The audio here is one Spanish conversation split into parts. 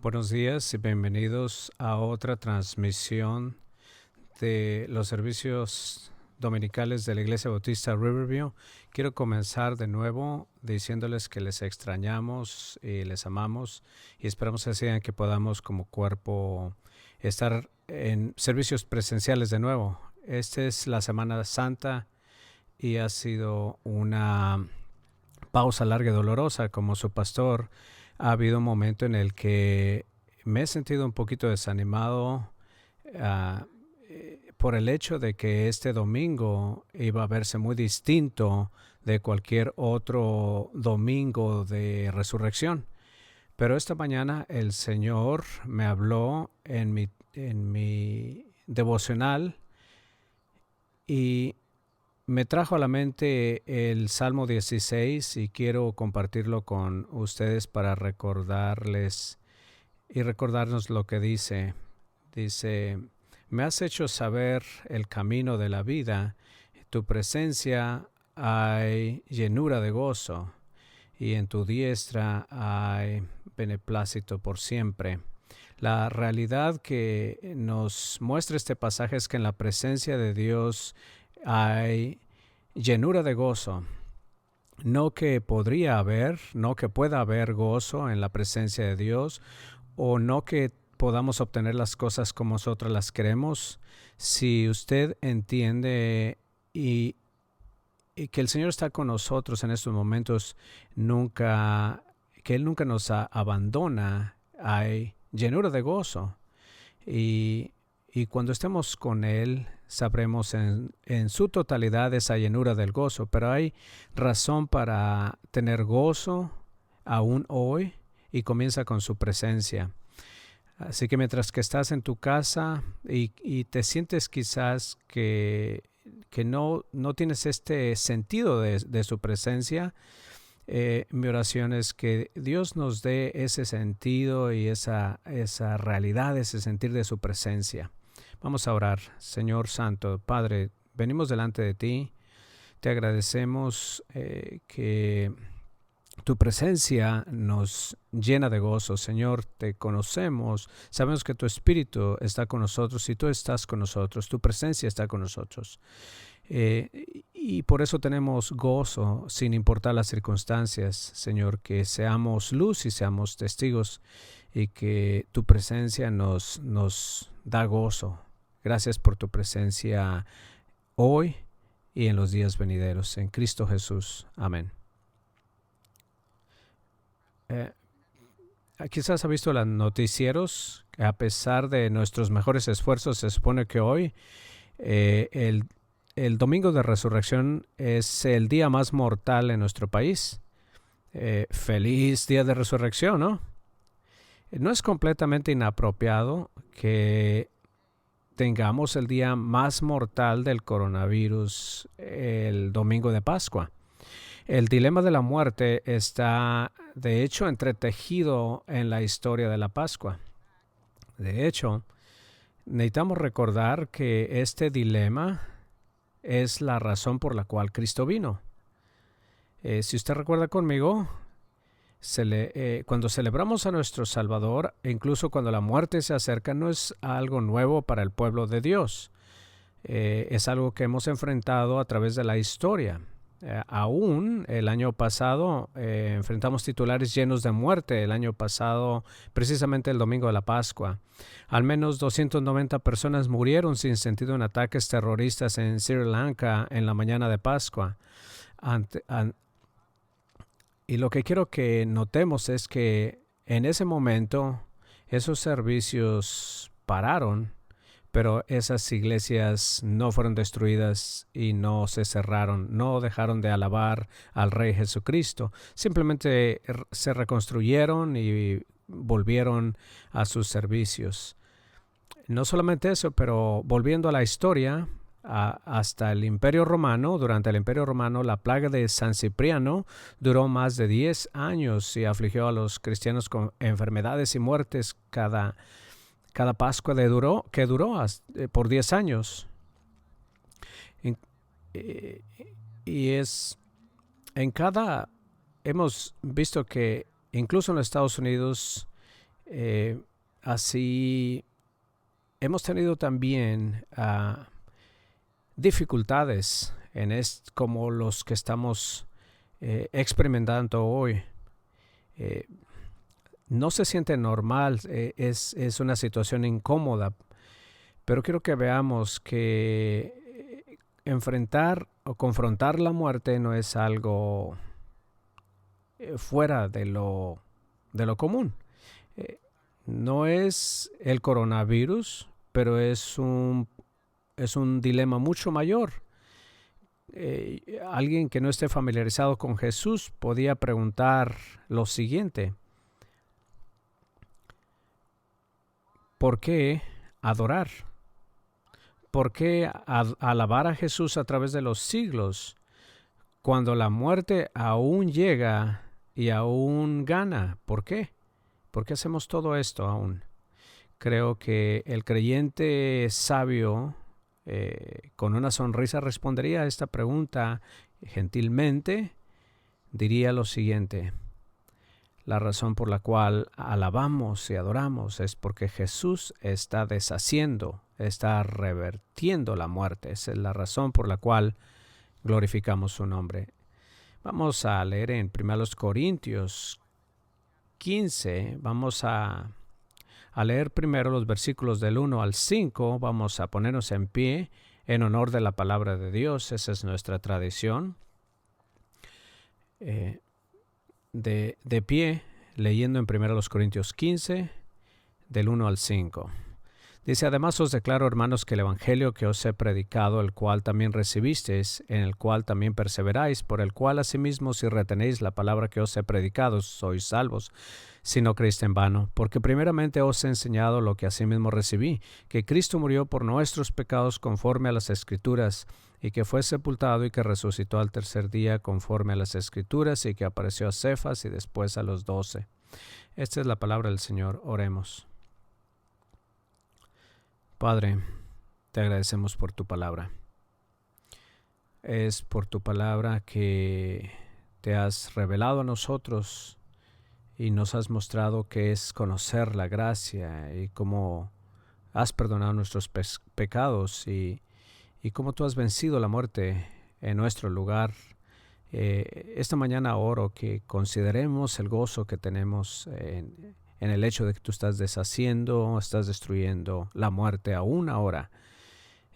Buenos días y bienvenidos a otra transmisión de los servicios dominicales de la Iglesia Bautista Riverview. Quiero comenzar de nuevo diciéndoles que les extrañamos y les amamos y esperamos que podamos como cuerpo estar en servicios presenciales de nuevo. Esta es la Semana Santa y ha sido una pausa larga y dolorosa. Como su pastor, ha habido un momento en el que me he sentido un poquito desanimado uh, por el hecho de que este domingo iba a verse muy distinto de cualquier otro domingo de resurrección. Pero esta mañana el Señor me habló en mi devocional y me trajo a la mente el Salmo 16 y quiero compartirlo con ustedes para recordarles y recordarnos lo que dice. Dice, me has hecho saber el camino de la vida, en tu presencia hay llenura de gozo y en tu diestra hay beneplácito por siempre. La realidad que nos muestra este pasaje es que en la presencia de Dios hay llenura de gozo. No que podría haber, no que pueda haber gozo en la presencia de Dios, o no que podamos obtener las cosas como nosotros las queremos. Si usted entiende y que el Señor está con nosotros en estos momentos, que Él nunca nos abandona, hay llenura de gozo. Y, y cuando estemos con Él, sabremos en su totalidad esa llenura del gozo. Pero hay razón para tener gozo aún hoy y comienza con su presencia. Así que mientras que estás en tu casa y te sientes quizás que no tienes este sentido de su presencia, mi oración es que Dios nos dé ese sentido y esa realidad, ese sentir de su presencia. Vamos a orar. Señor Santo, Padre, venimos delante de ti. Te agradecemos que tu presencia nos llena de gozo. Señor, te conocemos. Sabemos que tu Espíritu está con nosotros y tú estás con nosotros. Tu presencia está con nosotros. Y por eso tenemos gozo sin importar las circunstancias, Señor, que seamos luz y seamos testigos y que tu presencia nos da gozo. Gracias por tu presencia hoy y en los días venideros. En Cristo Jesús. Amén. Eh, Quizás ha visto los noticieros, que a pesar de nuestros mejores esfuerzos, se supone que hoy el domingo de resurrección es el día más mortal en nuestro país. Feliz día de resurrección, ¿no? No es completamente inapropiado que tengamos el día más mortal del coronavirus el domingo de Pascua. El dilema de la muerte está, de hecho, entretejido en la historia de la Pascua. De hecho, necesitamos recordar que este dilema es la razón por la cual Cristo vino. Si usted recuerda conmigo, cuando celebramos a nuestro Salvador, e incluso cuando la muerte se acerca, no es algo nuevo para el pueblo de Dios. Es algo que hemos enfrentado a través de la historia. Aún el año pasado enfrentamos titulares llenos de muerte. El año pasado, precisamente el domingo de la Pascua, al menos 290 personas murieron sin sentido en ataques terroristas en Sri Lanka en la mañana de Pascua. Y lo que quiero que notemos es que en ese momento esos servicios pararon, pero esas iglesias no fueron destruidas y no se cerraron, no dejaron de alabar al Rey Jesucristo. Simplemente se reconstruyeron y volvieron a sus servicios. No solamente eso, pero volviendo a la historia, hasta el Imperio Romano, durante el Imperio Romano, la plaga de San Cipriano duró más de 10 años y afligió a los cristianos con enfermedades y muertes cada Pascua que duró por 10 años. Y hemos visto que incluso en los Estados Unidos Así hemos tenido también dificultades como los que estamos experimentando hoy. No se siente normal, es una situación incómoda, pero quiero que veamos que enfrentar o confrontar la muerte no es algo fuera de lo común. No es el coronavirus, pero es un dilema mucho mayor. Alguien que no esté familiarizado con Jesús podía preguntar lo siguiente: ¿por qué adorar? ¿Por qué alabar a Jesús a través de los siglos cuando la muerte aún llega y aún gana? ¿Por qué? ¿Por qué hacemos todo esto aún? Creo que el creyente sabio con una sonrisa respondería a esta pregunta gentilmente. Diría lo siguiente: la razón por la cual alabamos y adoramos es porque Jesús está deshaciendo, está revertiendo la muerte. Esa es la razón por la cual glorificamos su nombre. Vamos a leer en 1 Corintios 15. Vamos a leer primero los versículos del 1 al 5. Vamos a ponernos en pie en honor de la palabra de Dios. Esa es nuestra tradición. De pie, leyendo en 1 Corintios 15, del 1 al 5. Dice: además os declaro, hermanos, que el evangelio que os he predicado, el cual también recibisteis, en el cual también perseveráis, por el cual asimismo si retenéis la palabra que os he predicado, sois salvos, si no creéis en vano. Porque primeramente os he enseñado lo que asimismo recibí, que Cristo murió por nuestros pecados conforme a las Escrituras, y que fue sepultado y que resucitó al tercer día conforme a las Escrituras, y que apareció a Cefas y después a los 12. Esta es la palabra del Señor. Oremos. Padre, te agradecemos por tu palabra. Es por tu palabra que te has revelado a nosotros y nos has mostrado que es conocer la gracia y cómo has perdonado nuestros pecados y cómo tú has vencido la muerte en nuestro lugar. Esta mañana oro que consideremos el gozo que tenemos en el hecho de que tú estás deshaciendo, estás destruyendo la muerte aún ahora.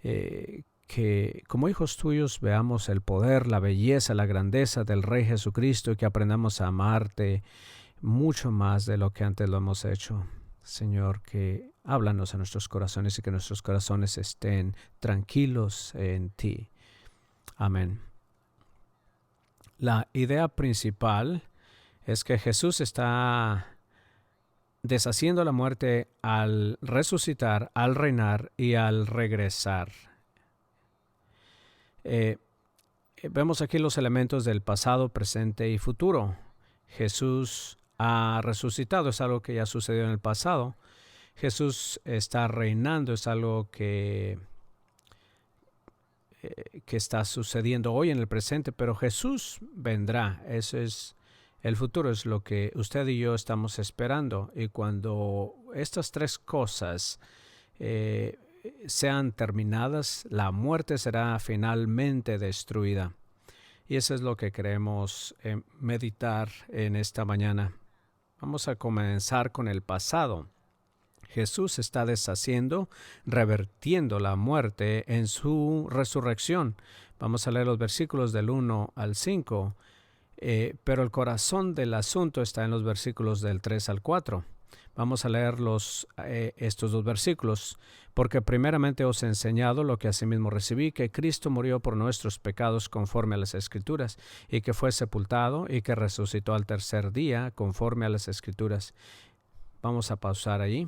Que como hijos tuyos veamos el poder, la belleza, la grandeza del Rey Jesucristo y que aprendamos a amarte mucho más de lo que antes lo hemos hecho. Señor, que háblanos a nuestros corazones y que nuestros corazones estén tranquilos en ti. Amén. La idea principal es que Jesús está deshaciendo la muerte al resucitar, al reinar y al regresar. Vemos aquí los elementos del pasado, presente y futuro. Jesús ha resucitado, es algo que ya sucedió en el pasado. Jesús está reinando, es algo que está sucediendo hoy en el presente, pero Jesús vendrá. Eso es el futuro, es lo que usted y yo estamos esperando. Y cuando estas tres cosas sean terminadas, la muerte será finalmente destruida. Y eso es lo que queremos meditar en esta mañana. Vamos a comenzar con el pasado. Jesús está deshaciendo, revertiendo la muerte en su resurrección. Vamos a leer los versículos del 1 al 5. Pero el corazón del asunto está en los versículos del 3 al 4. Vamos a leer estos dos versículos. Porque primeramente os he enseñado lo que asimismo recibí, que Cristo murió por nuestros pecados conforme a las Escrituras, y que fue sepultado y que resucitó al tercer día conforme a las Escrituras. Vamos a pausar allí.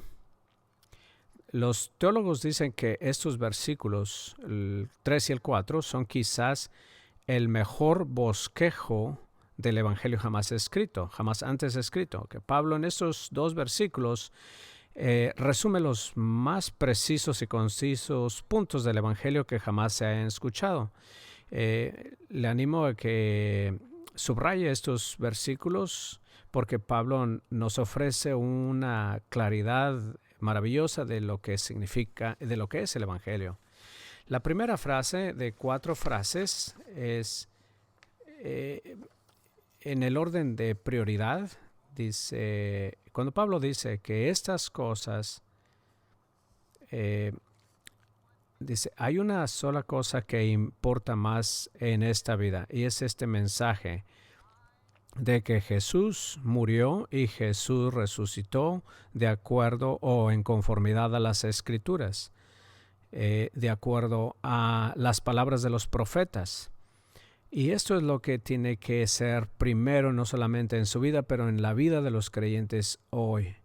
Los teólogos dicen que estos versículos, el 3 y el 4, son quizás el mejor bosquejo del Evangelio jamás antes escrito. Que Pablo en estos dos versículos resume los más precisos y concisos puntos del Evangelio que jamás se hayan escuchado. Le animo a que subraye estos versículos porque Pablo nos ofrece una claridad maravillosa de lo que significa, de lo que es el Evangelio. La primera frase de 4 frases es en el orden de prioridad. Dice, cuando Pablo dice que estas cosas, dice, hay una sola cosa que importa más en esta vida, y es este mensaje de que Jesús murió y Jesús resucitó de acuerdo o en conformidad a las Escrituras, de acuerdo a las palabras de los profetas. Y esto es lo que tiene que ser primero, no solamente en su vida, pero en la vida de los creyentes hoy,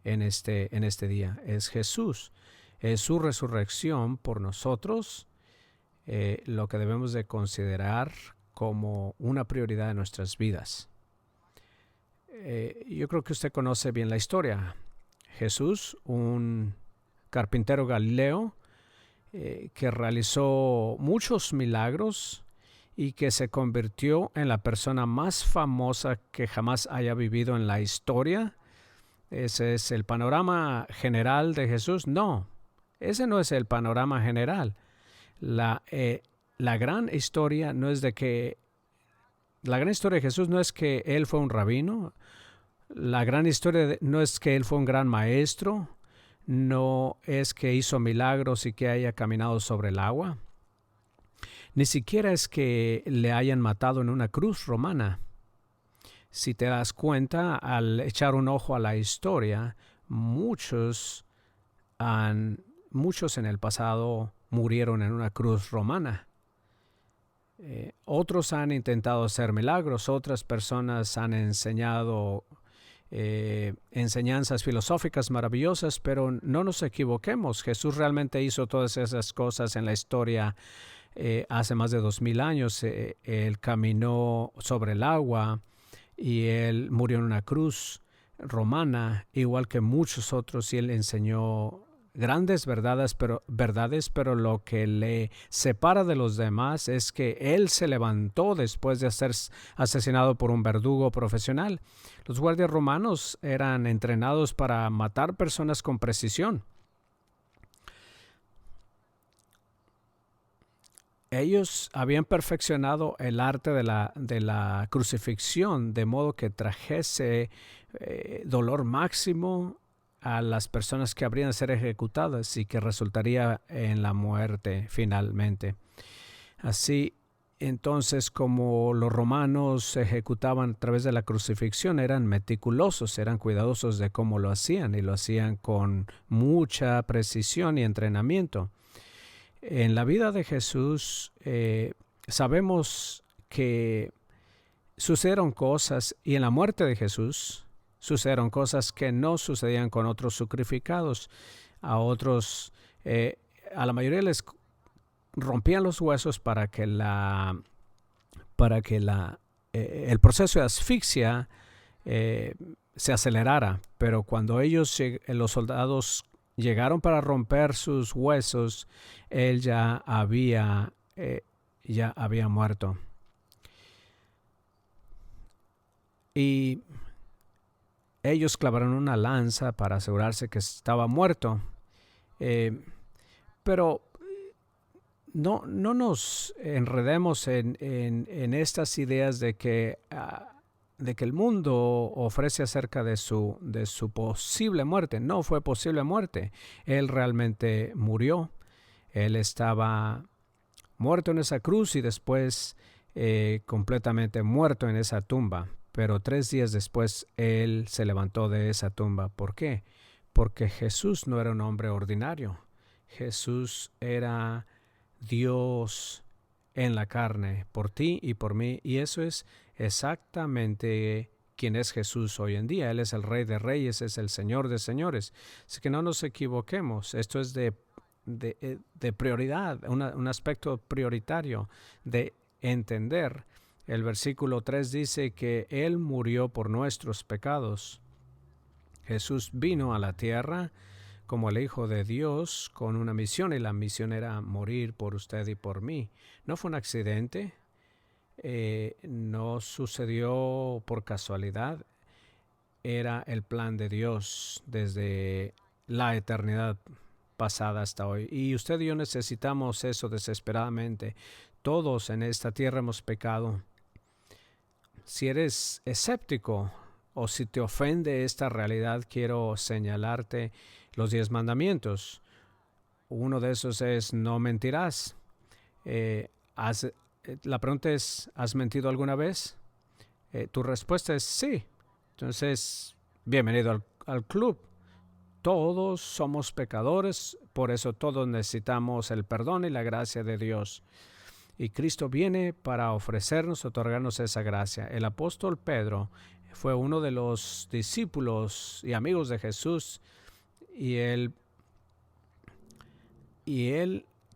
en este día. Es Jesús, es su resurrección por nosotros, lo que debemos de considerar como una prioridad de nuestras vidas. Yo creo que usted conoce bien la historia. Jesús, un carpintero galileo, que realizó muchos milagros y que se convirtió en la persona más famosa que jamás haya vivido en la historia. ¿Ese es el panorama general de Jesús? No, ese no es el panorama general. La gran historia no es la gran historia de Jesús no es que él fue un rabino. La gran historia no es que él fue un gran maestro. No es que hizo milagros y que haya caminado sobre el agua. Ni siquiera es que le hayan matado en una cruz romana. Si te das cuenta, al echar un ojo a la historia, muchos en el pasado murieron en una cruz romana. Otros han intentado hacer milagros, otras personas han enseñado enseñanzas filosóficas maravillosas, pero no nos equivoquemos. Jesús realmente hizo todas esas cosas en la historia. Hace más de 2000 años él caminó sobre el agua y él murió en una cruz romana, igual que muchos otros, y él enseñó grandes verdades, pero lo que le separa de los demás es que él se levantó después de ser asesinado por un verdugo profesional. Los guardias romanos eran entrenados para matar personas con precisión. Ellos habían perfeccionado el arte de la crucifixión, de modo que trajese dolor máximo a las personas que habrían de ser ejecutadas y que resultaría en la muerte finalmente. Así, entonces, como los romanos ejecutaban a través de la crucifixión, eran meticulosos, eran cuidadosos de cómo lo hacían, y lo hacían con mucha precisión y entrenamiento. En la vida de Jesús sabemos que sucedieron cosas, y en la muerte de Jesús sucedieron cosas que no sucedían con otros sacrificados. A otros, a la mayoría les rompían los huesos para que el proceso de asfixia se acelerara. Pero cuando los soldados llegaron para romper sus huesos, él ya había muerto. Y ellos clavaron una lanza para asegurarse que estaba muerto. Pero no nos enredemos en estas ideas de que el mundo ofrece acerca de su posible muerte. No fue posible muerte. Él realmente murió. Él estaba muerto en esa cruz y después completamente muerto en esa tumba. Pero 3 días después él se levantó de esa tumba. ¿Por qué? Porque Jesús no era un hombre ordinario. Jesús era Dios en la carne, por ti y por mí. Y eso es exactamente quién es Jesús hoy en día. Él es el Rey de Reyes, es el Señor de Señores. Así que no nos equivoquemos. Esto es de prioridad, un aspecto prioritario de entender. El versículo 3 dice que Él murió por nuestros pecados. Jesús vino a la tierra como el Hijo de Dios con una misión, y la misión era morir por usted y por mí. No fue un accidente, no sucedió por casualidad. era el plan de Dios desde la eternidad pasada hasta hoy. Y usted y yo necesitamos eso desesperadamente. Todos en esta tierra hemos pecado. Si eres escéptico o si te ofende esta realidad, quiero señalarte los 10 mandamientos. Uno de esos es no mentirás. La pregunta es, ¿has mentido alguna vez? Tu respuesta es sí. Entonces, bienvenido al club. Todos somos pecadores, por eso todos necesitamos el perdón y la gracia de Dios. Y Cristo viene para ofrecernos, otorgarnos esa gracia. El apóstol Pedro fue uno de los discípulos y amigos de Jesús y él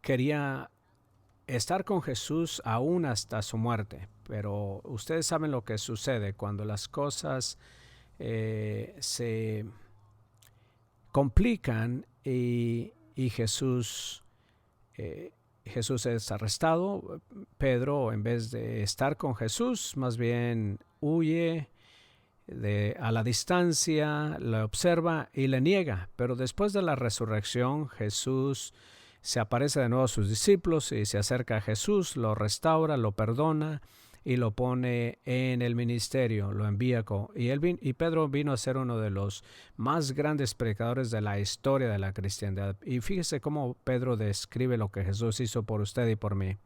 quería estar con Jesús aún hasta su muerte. Pero ustedes saben lo que sucede cuando las cosas se complican y Jesús es arrestado. Pedro, en vez de estar con Jesús, más bien huye a la distancia, le observa y le niega. Pero después de la resurrección, Jesús se aparece de nuevo a sus discípulos y se acerca a Jesús, lo restaura, lo perdona y lo pone en el ministerio, lo envía. Y Pedro vino a ser uno de los más grandes predicadores de la historia de la cristiandad. Y fíjese cómo Pedro describe lo que Jesús hizo por usted y por mí.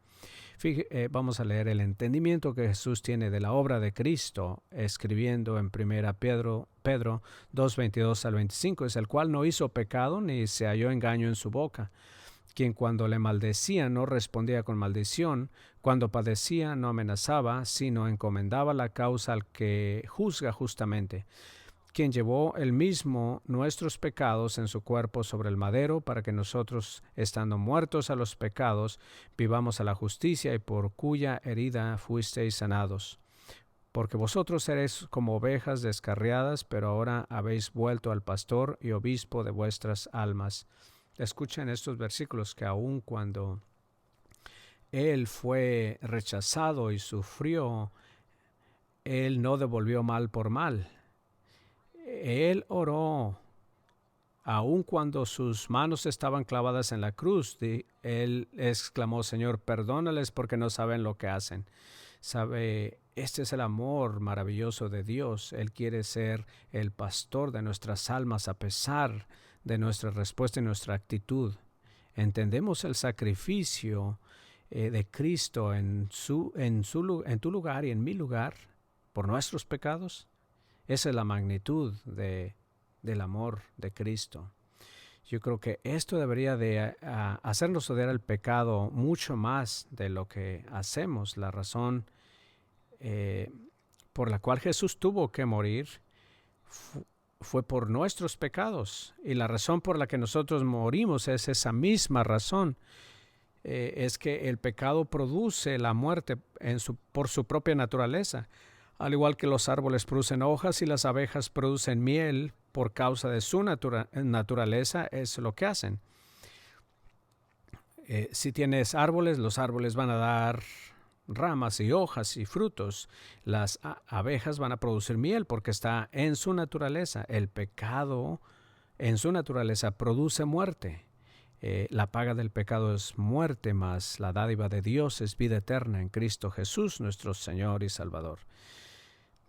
Vamos a leer el entendimiento que Jesús tiene de la obra de Cristo, escribiendo en 1 Pedro 2:22 al 25, es el cual no hizo pecado ni se halló engaño en su boca, quien cuando le maldecía no respondía con maldición, cuando padecía no amenazaba, sino encomendaba la causa al que juzga justamente, quien llevó él mismo nuestros pecados en su cuerpo sobre el madero, para que nosotros, estando muertos a los pecados, vivamos a la justicia, y por cuya herida fuisteis sanados. Porque vosotros eréis como ovejas descarriadas, pero ahora habéis vuelto al pastor y obispo de vuestras almas. Escuchen estos versículos, que aun cuando él fue rechazado y sufrió, él no devolvió mal por mal. Él oró, aun cuando sus manos estaban clavadas en la cruz. Él exclamó: Señor, perdónales porque no saben lo que hacen. Este es el amor maravilloso de Dios. Él quiere ser el pastor de nuestras almas a pesar de nuestra respuesta y nuestra actitud. ¿Entendemos el sacrificio de Cristo en tu lugar y en mi lugar por nuestros pecados? Esa es la magnitud del amor de Cristo. Yo creo que esto debería de hacernos odiar el pecado mucho más de lo que hacemos. La razón por la cual Jesús tuvo que morir fue por nuestros pecados, y la razón por la que nosotros morimos es esa misma razón. Es que el pecado produce la muerte por su propia naturaleza. Al igual que los árboles producen hojas y las abejas producen miel por causa de su naturaleza, es lo que hacen. Si tienes árboles, los árboles van a dar ramas y hojas y frutos. Las abejas van a producir miel porque está en su naturaleza. El pecado en su naturaleza produce muerte. La paga del pecado es muerte, mas la dádiva de Dios es vida eterna en Cristo Jesús, nuestro Señor y Salvador.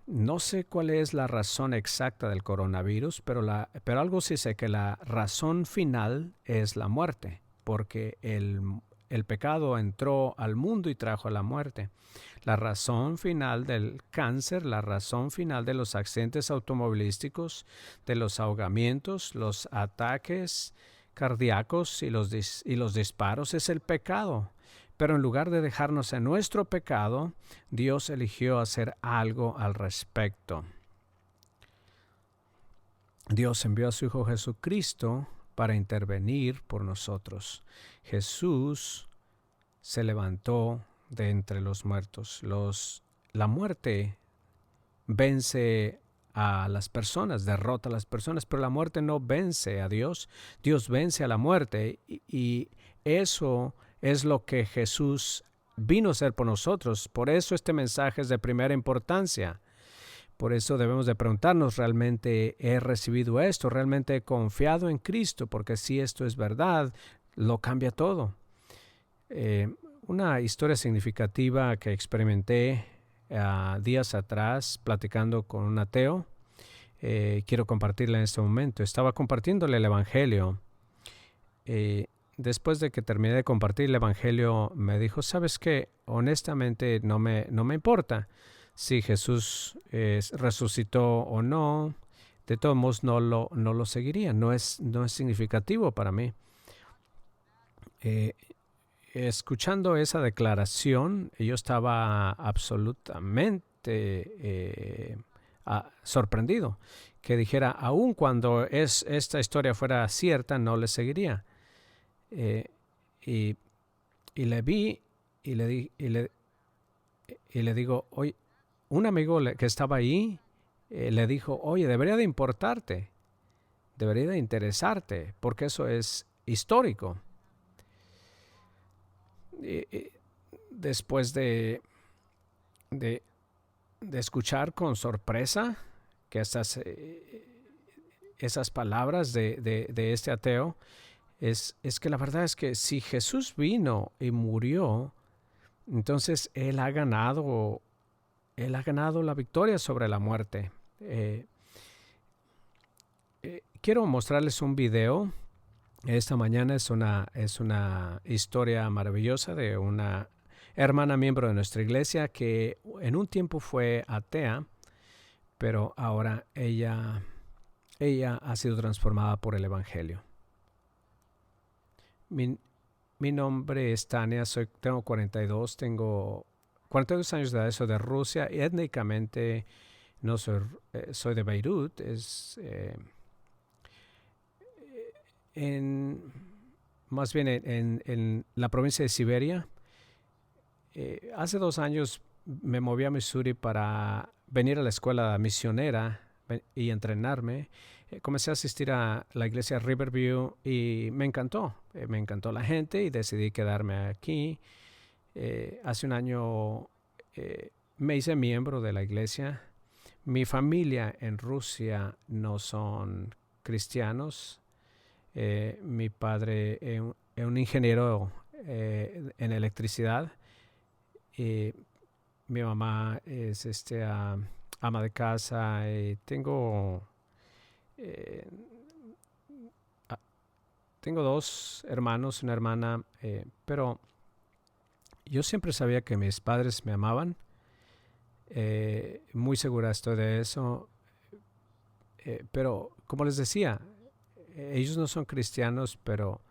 No sé cuál es la razón exacta del coronavirus, pero algo sí sé, que la razón final es la muerte, porque el pecado entró al mundo y trajo la muerte. La razón final del cáncer, la razón final de los accidentes automovilísticos, de los ahogamientos, los ataques cardíacos y los disparos es el pecado. Pero en lugar de dejarnos en nuestro pecado, Dios eligió hacer algo al respecto. Dios envió a su Hijo Jesucristo para intervenir por nosotros. Jesús se levantó de entre los muertos. La muerte vence a las personas, derrota a las personas, pero la muerte no vence a Dios. Dios vence a la muerte, y eso es lo que Jesús vino a hacer por nosotros. Por eso este mensaje es de primera importancia, Por eso debemos de preguntarnos, ¿realmente he recibido esto? ¿Realmente he confiado en Cristo? Porque si esto es verdad, lo cambia todo. Una historia significativa que experimenté días atrás platicando con un ateo, quiero compartirla en este momento. Estaba compartiéndole el Evangelio. Después de que terminé de compartir el Evangelio, me dijo, ¿sabes qué? Honestamente no me importa si Jesús resucitó o no. De todos modos no lo seguiría, no es significativo para mí. Escuchando esa declaración, yo estaba absolutamente sorprendido que dijera, aun cuando esta historia fuera cierta, no le seguiría. Y le vi y le digo, oye, un amigo que estaba ahí le dijo, oye, debería de importarte, debería de interesarte, porque eso es histórico. Después de escuchar con sorpresa que esas palabras de este ateo, es que la verdad es que si Jesús vino y murió, entonces Él ha ganado la victoria sobre la muerte. Quiero mostrarles un video. Esta mañana es una historia maravillosa de una hermana miembro de nuestra iglesia que en un tiempo fue atea, pero ahora ella ha sido transformada por el Evangelio. Mi nombre es Tania, tengo 42 años de edad, soy de Rusia y étnicamente no soy de Beirut, más bien en la provincia de Siberia. Hace 2 años me moví a Missouri para venir a la escuela misionera y entrenarme. Comencé a asistir a la iglesia Riverview y me encantó la gente y decidí quedarme aquí. Hace un año me hice miembro de la iglesia. Mi familia en Rusia no son cristianos. Mi padre es un ingeniero en electricidad. Mi mamá es ama de casa. Tengo 2 hermanos, una hermana, pero yo siempre sabía que mis padres me amaban. Muy segura estoy de eso. Pero como les decía, ellos no son cristianos, pero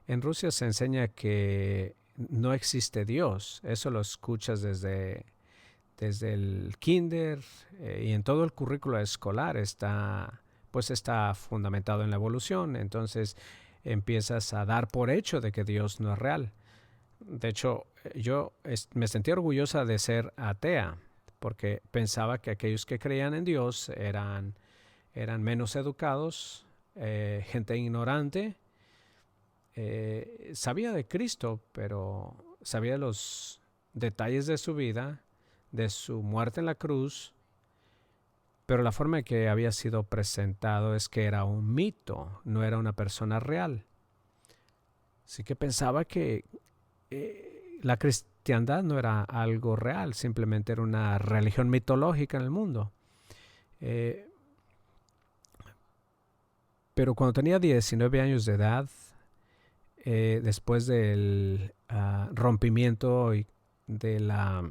en Rusia se enseña que no existe Dios. Eso lo escuchas desde el kinder y en todo el currículo escolar está fundamentado en la evolución. Entonces empiezas a dar por hecho de que Dios no es real. De hecho, yo me sentí orgullosa de ser atea porque pensaba que aquellos que creían en Dios eran menos educados, gente ignorante. Sabía de Cristo, pero sabía los detalles de su vida, de su muerte en la cruz, pero la forma en que había sido presentado es que era un mito, no era una persona real. Así que pensaba que la cristiandad no era algo real, simplemente era una religión mitológica en el mundo. Pero cuando tenía 19 años de edad, después del rompimiento de la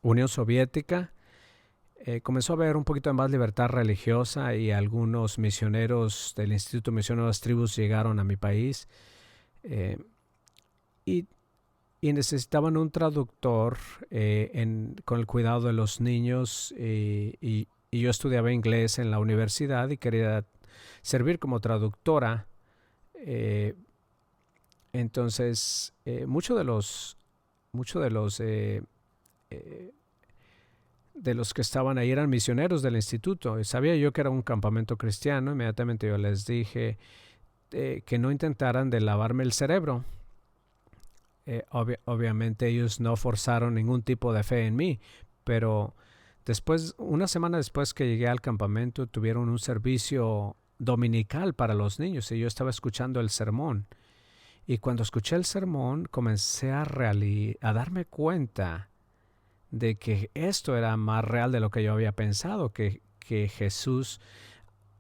Unión Soviética, comenzó a haber un poquito de más libertad religiosa y algunos misioneros del Instituto Misionero de las Tribus llegaron a mi país y necesitaban un traductor con el cuidado de los niños y yo estudiaba inglés en la universidad y quería servir como traductora. Entonces, muchos de los que estaban ahí eran misioneros del instituto. Sabía yo que era un campamento cristiano. Inmediatamente yo les dije que no intentaran de lavarme el cerebro. Obviamente ellos no forzaron ningún tipo de fe en mí, pero Una semana después que llegué al campamento, tuvieron un servicio dominical para los niños y yo estaba escuchando el sermón. Y cuando escuché el sermón, comencé a darme cuenta de que esto era más real de lo que yo había pensado, que Jesús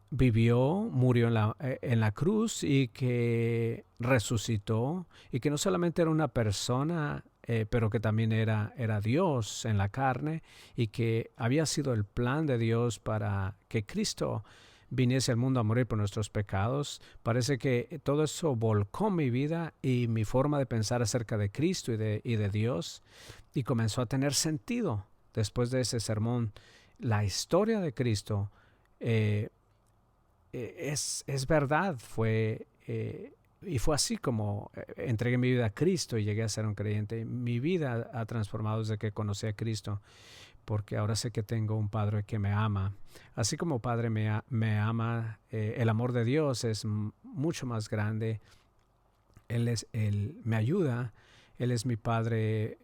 vivió, murió en la cruz y que resucitó, y que no solamente era una persona, pero que también era Dios en la carne, y que había sido el plan de Dios para que Cristo viniese al mundo a morir por nuestros pecados. Parece que todo eso volcó mi vida y mi forma de pensar acerca de Cristo y de Dios, y comenzó a tener sentido después de ese sermón. La historia de Cristo es verdad, y fue así como entregué mi vida a Cristo y llegué a ser un creyente. Mi vida ha transformado desde que conocí a Cristo, porque ahora sé que tengo un Padre que me ama. Así como Padre me ama, el amor de Dios es mucho más grande. Él me ayuda, Él es mi Padre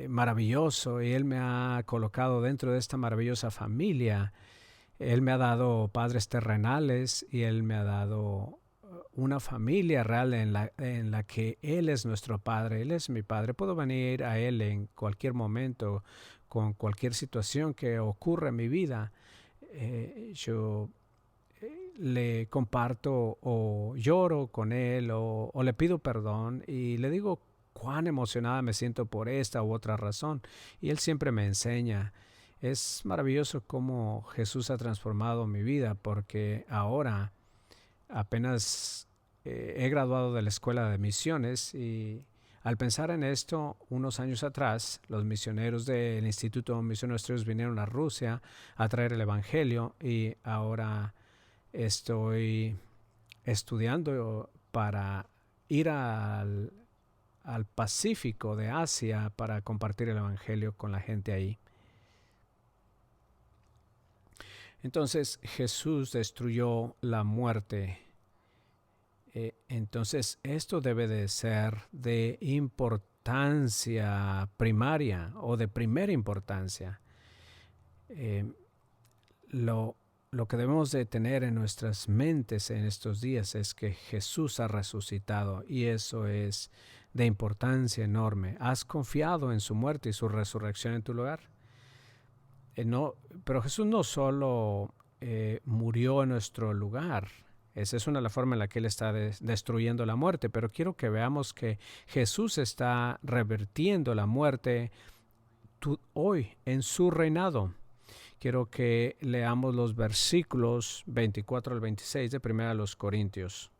maravilloso, y Él me ha colocado dentro de esta maravillosa familia. Él me ha dado padres terrenales y Él me ha dado una familia real en la que Él es nuestro Padre. Él es mi Padre. Puedo venir a Él en cualquier momento, con cualquier situación que ocurra en mi vida. Yo le comparto, o lloro con Él, o le pido perdón y le digo cuán emocionada me siento por esta u otra razón. Y Él siempre me enseña. Es maravilloso cómo Jesús ha transformado mi vida, porque ahora apenas he graduado de la escuela de misiones, y al pensar en esto, unos años atrás, los misioneros del Instituto Misioneros Extranjeros vinieron a Rusia a traer el Evangelio, y ahora estoy estudiando para ir al Pacífico de Asia para compartir el Evangelio con la gente ahí. Entonces Jesús destruyó la muerte. Entonces esto debe de ser de importancia primaria o de primera importancia. Lo que debemos de tener en nuestras mentes en estos días es que Jesús ha resucitado, y eso es de importancia enorme. ¿Has confiado en su muerte y su resurrección en tu lugar? Pero Jesús no solo murió en nuestro lugar. Esa es una de las formas en la que Él está destruyendo la muerte. Pero quiero que veamos que Jesús está revirtiendo la muerte hoy en su reinado. Quiero que leamos los versículos 24 al 26 de 1 Corintios.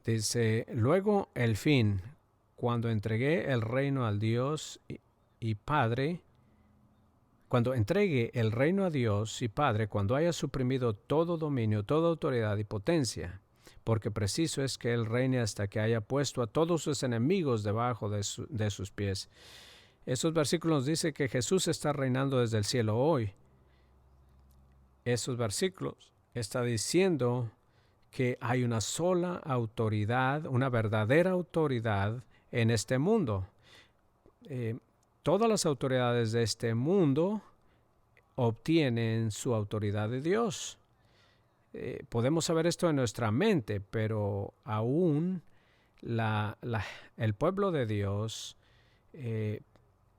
Dice: luego el fin, cuando entregué el reino al Dios y Padre, cuando entregue el reino a Dios y Padre, cuando haya suprimido todo dominio, toda autoridad y potencia, porque preciso es que Él reine hasta que haya puesto a todos sus enemigos debajo de sus pies. Esos versículos dicen que Jesús está reinando desde el cielo hoy. Esos versículos están diciendo que hay una sola autoridad, una verdadera autoridad en este mundo. Todas las autoridades de este mundo obtienen su autoridad de Dios. Podemos saber esto en nuestra mente, pero aún el pueblo de Dios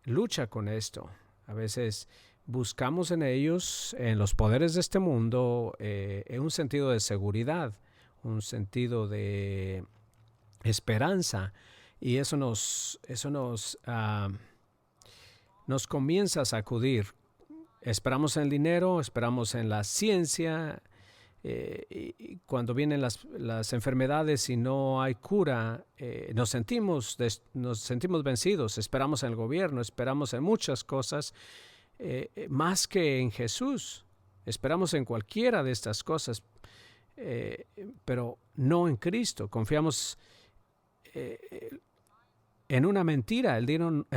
lucha con esto. A veces buscamos en ellos, en los poderes de este mundo, un sentido de seguridad, un sentido de esperanza, y eso nos comienza a sacudir. Esperamos en el dinero, esperamos en la ciencia, y cuando vienen las enfermedades y no hay cura, nos sentimos vencidos. Esperamos en el gobierno, esperamos en muchas cosas, más que en Jesús. Esperamos en cualquiera de estas cosas, pero no en Cristo. Confiamos en una mentira. El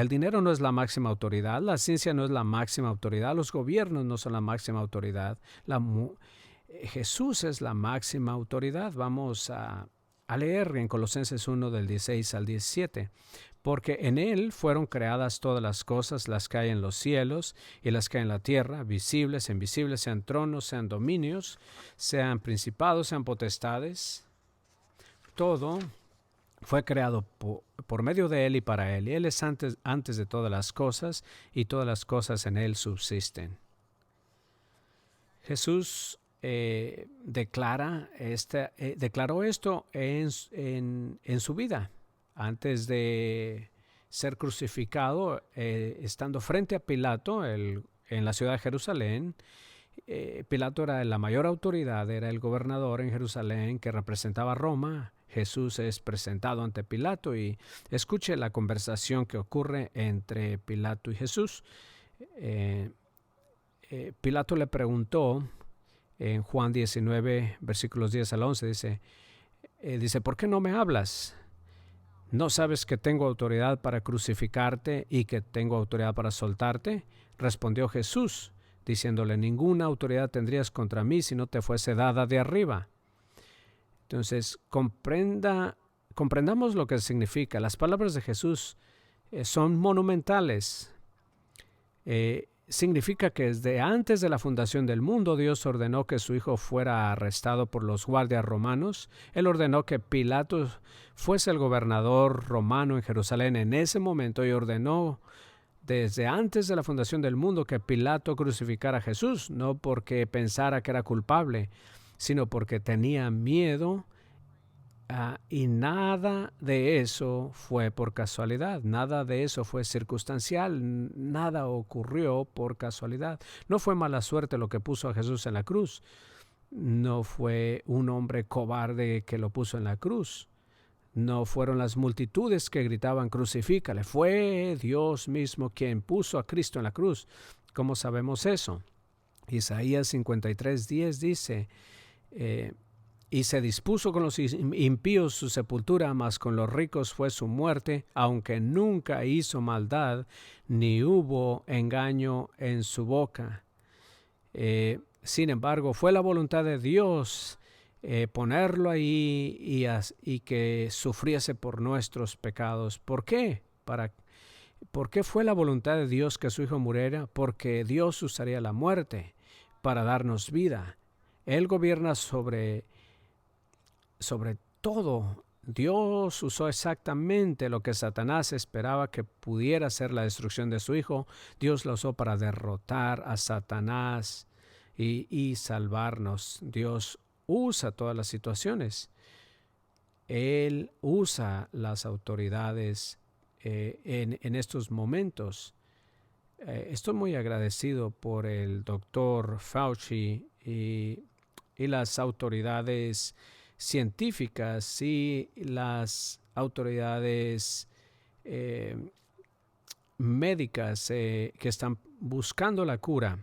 dinero no es la máxima autoridad, la ciencia no es la máxima autoridad, los gobiernos no son la máxima autoridad. Jesús es la máxima autoridad. Vamos a leer en Colosenses 1 del 16 al 17. porque en él fueron creadas todas las cosas, las que hay en los cielos y las que hay en la tierra, visibles, invisibles, sean tronos, sean dominios, sean principados, sean potestades. Todo fue creado por medio de él y para él. Y él es antes de todas las cosas, y todas las cosas en él subsisten. Jesús declaró esto en su vida. Antes de ser crucificado, estando frente a Pilato en la ciudad de Jerusalén. Pilato era la mayor autoridad, era el gobernador en Jerusalén que representaba a Roma. Jesús es presentado ante Pilato y escuche la conversación que ocurre entre Pilato y Jesús. Pilato le preguntó en Juan 19, versículos 10 al 11, dice, ¿por qué no me hablas? ¿No sabes que tengo autoridad para crucificarte y que tengo autoridad para soltarte? Respondió Jesús, diciéndole, ninguna autoridad tendrías contra mí si no te fuese dada de arriba. Entonces, comprendamos lo que significa. Las palabras de Jesús son monumentales. Significa que desde antes de la fundación del mundo, Dios ordenó que su Hijo fuera arrestado por los guardias romanos. Él ordenó que Pilato fuese el gobernador romano en Jerusalén en ese momento y ordenó desde antes de la fundación del mundo que Pilato crucificara a Jesús, no porque pensara que era culpable, sino porque tenía miedo. Y nada de eso fue por casualidad, nada de eso fue circunstancial, nada ocurrió por casualidad. No fue mala suerte lo que puso a Jesús en la cruz, no fue un hombre cobarde que lo puso en la cruz, no fueron las multitudes que gritaban crucifícale, fue Dios mismo quien puso a Cristo en la cruz. ¿Cómo sabemos eso? Isaías 53:10 dice, y se dispuso con los impíos su sepultura, mas con los ricos fue su muerte, aunque nunca hizo maldad, ni hubo engaño en su boca. Sin embargo, fue la voluntad de Dios ponerlo ahí y que sufriese por nuestros pecados. ¿Por qué? ¿Por qué fue la voluntad de Dios que su Hijo muriera? Porque Dios usaría la muerte para darnos vida. Él gobierna sobre todo. Dios usó exactamente lo que Satanás esperaba que pudiera ser la destrucción de su Hijo. Dios lo usó para derrotar a Satanás y salvarnos. Dios usa todas las situaciones. Él usa las autoridades en estos momentos. Estoy muy agradecido por el doctor Fauci y las autoridades científicas y las autoridades médicas que están buscando la cura.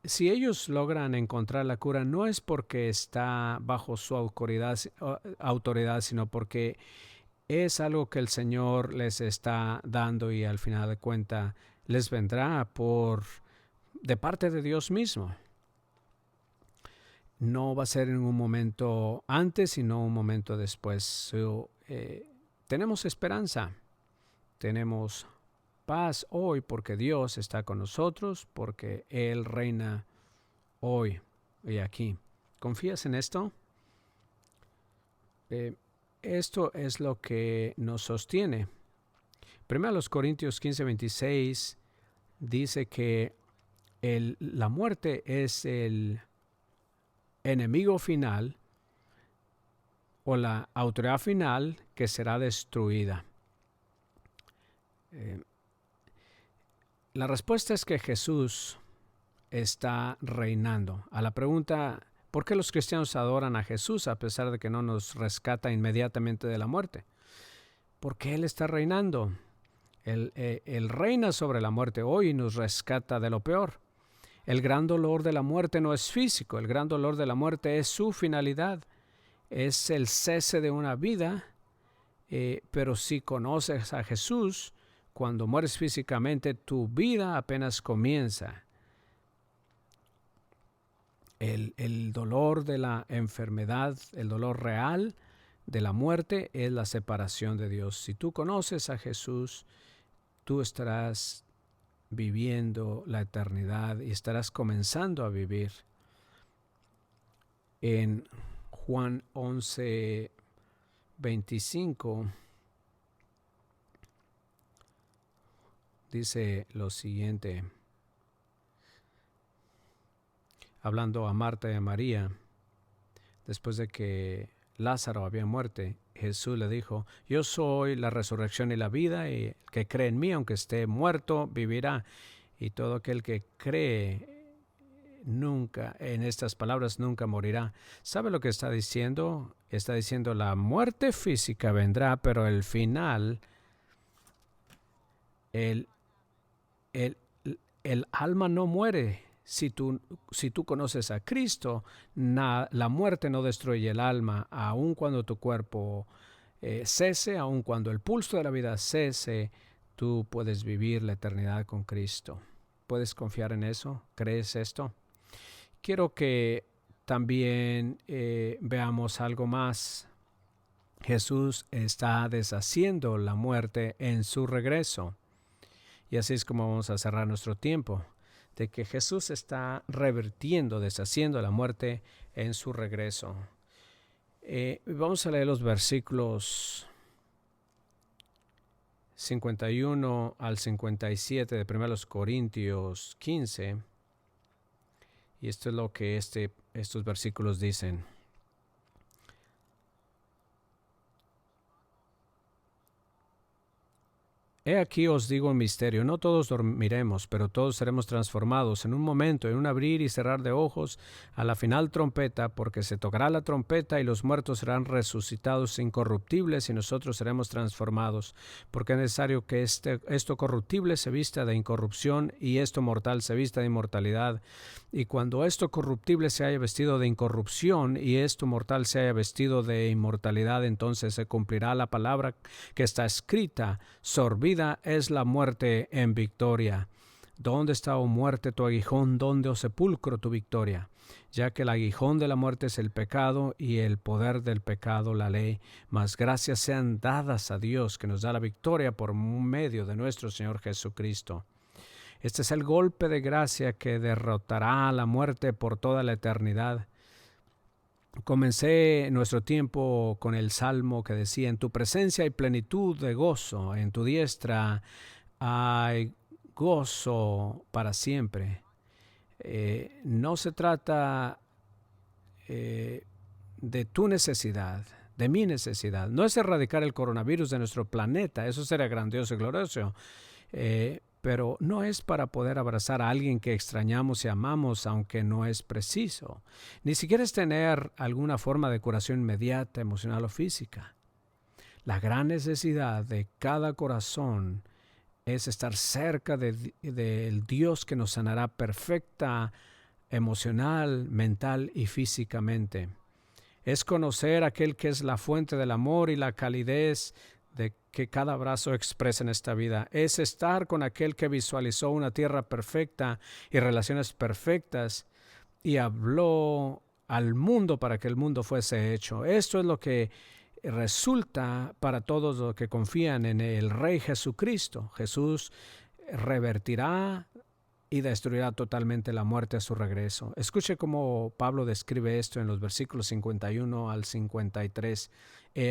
Si ellos logran encontrar la cura, no es porque está bajo su autoridad, sino porque es algo que el Señor les está dando y al final de cuentas les vendrá de parte de Dios mismo. No va a ser en un momento antes, sino un momento después. Tenemos esperanza, tenemos paz hoy porque Dios está con nosotros, porque Él reina hoy y aquí. ¿Confías en esto? Esto es lo que nos sostiene. 1 Corintios 15:26 dice que la muerte es el enemigo final o la autoridad final que será destruida. La respuesta es que Jesús está reinando. A la pregunta, ¿por qué los cristianos adoran a Jesús a pesar de que no nos rescata inmediatamente de la muerte? Porque Él está reinando. Él reina sobre la muerte hoy y nos rescata de lo peor. El gran dolor de la muerte no es físico, el gran dolor de la muerte es su finalidad, es el cese de una vida, pero si conoces a Jesús, cuando mueres físicamente, tu vida apenas comienza. El dolor de la enfermedad, el dolor real, de la muerte es la separación de Dios. Si tú conoces a Jesús, tú estarás viviendo la eternidad y estarás comenzando a vivir. En Juan 11:25 dice lo siguiente, hablando a Marta y a María, después de que Lázaro había muerto, Jesús le dijo: yo soy la resurrección y la vida, y el que cree en mí, aunque esté muerto, vivirá. Y todo aquel que cree nunca, en estas palabras, nunca morirá. ¿Sabe lo que está diciendo? Está diciendo: la muerte física vendrá, pero el final, el alma no muere. Si tú conoces a Cristo, la muerte no destruye el alma, aun cuando tu cuerpo cese, aun cuando el pulso de la vida cese, tú puedes vivir la eternidad con Cristo. ¿Puedes confiar en eso? ¿Crees esto? Quiero que también veamos algo más. Jesús está deshaciendo la muerte en su regreso. Y así es como vamos a cerrar nuestro tiempo, de que Jesús está revirtiendo, deshaciendo la muerte en su regreso. Vamos a leer los versículos 51 al 57 de 1 Corintios 15. Y esto es lo que estos versículos dicen. He aquí os digo un misterio: no todos dormiremos, pero todos seremos transformados en un momento, en un abrir y cerrar de ojos, a la final trompeta, porque se tocará la trompeta y los muertos serán resucitados incorruptibles y nosotros seremos transformados, porque es necesario que esto corruptible se vista de incorrupción y esto mortal se vista de inmortalidad. Y cuando esto corruptible se haya vestido de incorrupción y esto mortal se haya vestido de inmortalidad, entonces se cumplirá la palabra que está escrita: sorbida es la muerte en victoria. ¿Dónde está, oh muerte, tu aguijón? ¿Dónde, oh sepulcro, tu victoria? Ya que el aguijón de la muerte es el pecado y el poder del pecado la ley. Mas gracias sean dadas a Dios, que nos da la victoria por medio de nuestro Señor Jesucristo. Este es el golpe de gracia que derrotará a la muerte por toda la eternidad. Comencé nuestro tiempo con el salmo que decía: en tu presencia hay plenitud de gozo, en tu diestra hay gozo para siempre. No se trata de tu necesidad, de mi necesidad. No es erradicar el coronavirus de nuestro planeta, eso sería grandioso y glorioso. Pero no es para poder abrazar a alguien que extrañamos y amamos, aunque no es preciso. Ni siquiera es tener alguna forma de curación inmediata, emocional o física. La gran necesidad de cada corazón es estar cerca del Dios que nos sanará perfecta, emocional, mental y físicamente. Es conocer a aquel que es la fuente del amor y la calidez de que cada abrazo expresa en esta vida. Es estar con aquel que visualizó una tierra perfecta y relaciones perfectas y habló al mundo para que el mundo fuese hecho. Esto es lo que resulta para todos los que confían en el Rey Jesucristo. Jesús revertirá y destruirá totalmente la muerte a su regreso. Escuche cómo Pablo describe esto en los versículos 51 al 53.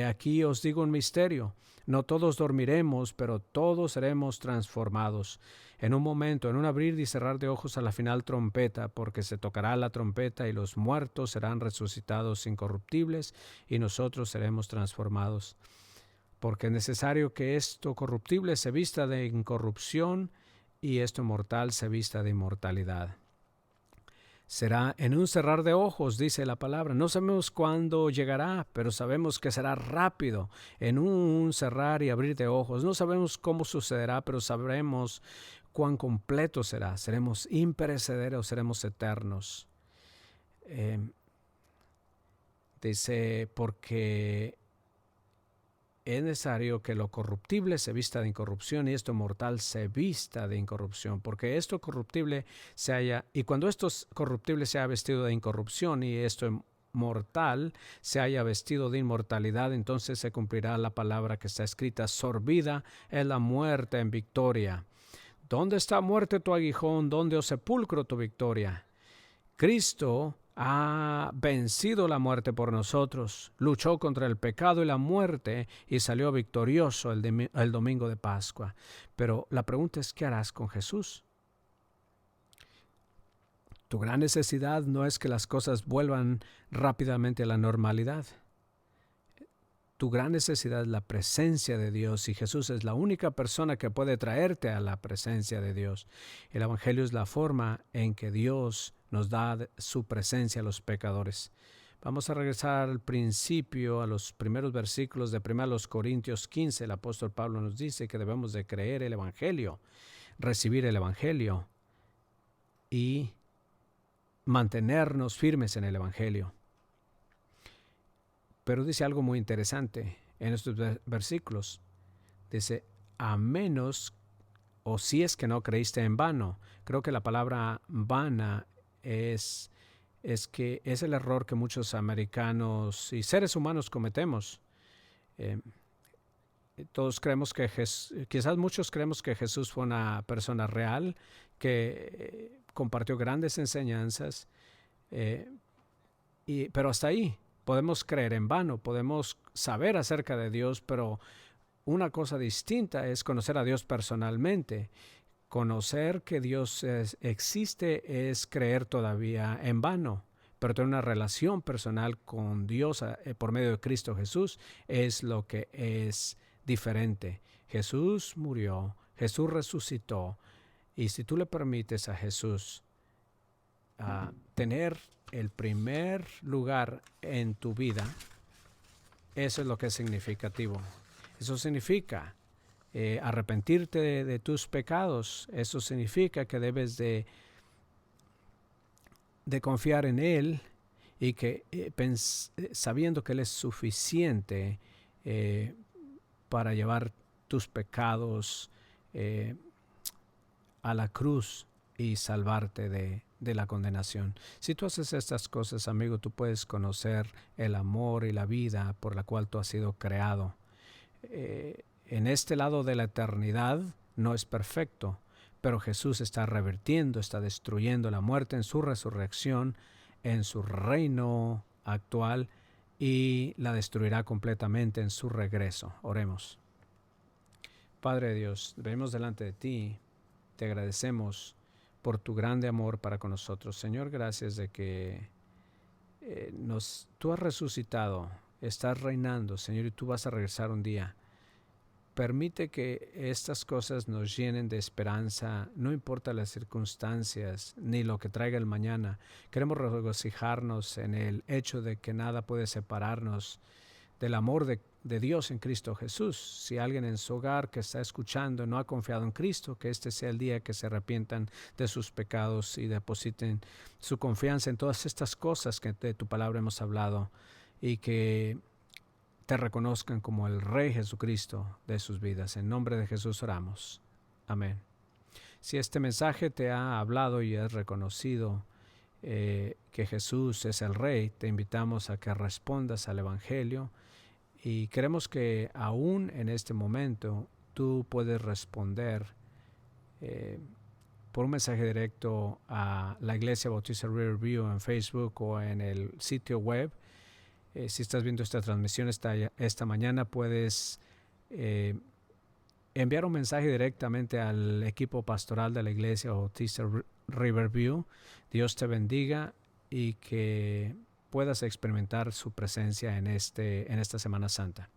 Aquí os digo un misterio: no todos dormiremos, pero todos seremos transformados. En un momento, en un abrir y cerrar de ojos, a la final trompeta, porque se tocará la trompeta y los muertos serán resucitados incorruptibles y nosotros seremos transformados. Porque es necesario que esto corruptible se vista de incorrupción y esto mortal se vista de inmortalidad. Será en un cerrar de ojos, dice la palabra. No sabemos cuándo llegará, pero sabemos que será rápido, en un cerrar y abrir de ojos. No sabemos cómo sucederá, pero sabremos cuán completo será. Seremos imperecederos, seremos eternos. Dice, porque es necesario que lo corruptible se vista de incorrupción y esto mortal se vista de incorrupción, porque esto corruptible se haya, y cuando esto corruptible se ha vestido de incorrupción y esto mortal se haya vestido de inmortalidad, entonces se cumplirá la palabra que está escrita: sorbida es la muerte en victoria. ¿Dónde está, muerte, tu aguijón? ¿Dónde, oh sepulcro, tu victoria? Cristo ha vencido la muerte por nosotros, luchó contra el pecado y la muerte y salió victorioso el domingo de Pascua. Pero la pregunta es, ¿qué harás con Jesús? Tu gran necesidad no es que las cosas vuelvan rápidamente a la normalidad. Tu gran necesidad es la presencia de Dios, y Jesús es la única persona que puede traerte a la presencia de Dios. El Evangelio es la forma en que Dios nos da su presencia a los pecadores. Vamos a regresar al principio, a los primeros versículos de 1 Corintios 15. El apóstol Pablo nos dice que debemos de creer el Evangelio, recibir el Evangelio y mantenernos firmes en el Evangelio. Pero dice algo muy interesante en estos versículos. Dice, a menos, o si es que no creíste en vano. Creo que la palabra vana es que es el error que muchos americanos y seres humanos cometemos. Todos creemos que quizás muchos creemos que Jesús fue una persona real, que compartió grandes enseñanzas, pero hasta ahí. Podemos creer en vano, podemos saber acerca de Dios, pero una cosa distinta es conocer a Dios personalmente. Conocer que Dios existe es creer todavía en vano, pero tener una relación personal con Dios por medio de Cristo Jesús es lo que es diferente. Jesús murió, Jesús resucitó, y si tú le permites a Jesús tener el primer lugar en tu vida, eso es lo que es significativo. Eso significa arrepentirte de tus pecados. Eso significa que debes de confiar en Él y que sabiendo que Él es suficiente para llevar tus pecados a la cruz y salvarte de la condenación. Si tú haces estas cosas, amigo, tú puedes conocer el amor y la vida por la cual tú has sido creado. En este lado de la eternidad no es perfecto, pero Jesús está revirtiendo, está destruyendo la muerte en su resurrección, en su reino actual, y la destruirá completamente en su regreso. Oremos. Padre Dios, venimos delante de ti, te agradecemos por tu grande amor para con nosotros. Señor, gracias de que tú has resucitado, estás reinando, Señor, y tú vas a regresar un día. Permite que estas cosas nos llenen de esperanza, no importa las circunstancias ni lo que traiga el mañana. Queremos regocijarnos en el hecho de que nada puede separarnos del amor de Dios en Cristo Jesús. Si alguien en su hogar que está escuchando no ha confiado en Cristo, que este sea el día que se arrepientan de sus pecados y depositen su confianza en todas estas cosas que de tu palabra hemos hablado, y que te reconozcan como el Rey Jesucristo de sus vidas. En nombre de Jesús oramos. Amén. Si este mensaje te ha hablado y has reconocido que Jesús es el Rey, te invitamos a que respondas al Evangelio, y queremos que aún en este momento tú puedes responder por un mensaje directo a la Iglesia Bautista Riverview en Facebook o en el sitio web. Si estás viendo esta transmisión esta mañana, puedes enviar un mensaje directamente al equipo pastoral de la Iglesia Bautista Riverview. Dios te bendiga y que puedas experimentar su presencia en esta Semana Santa.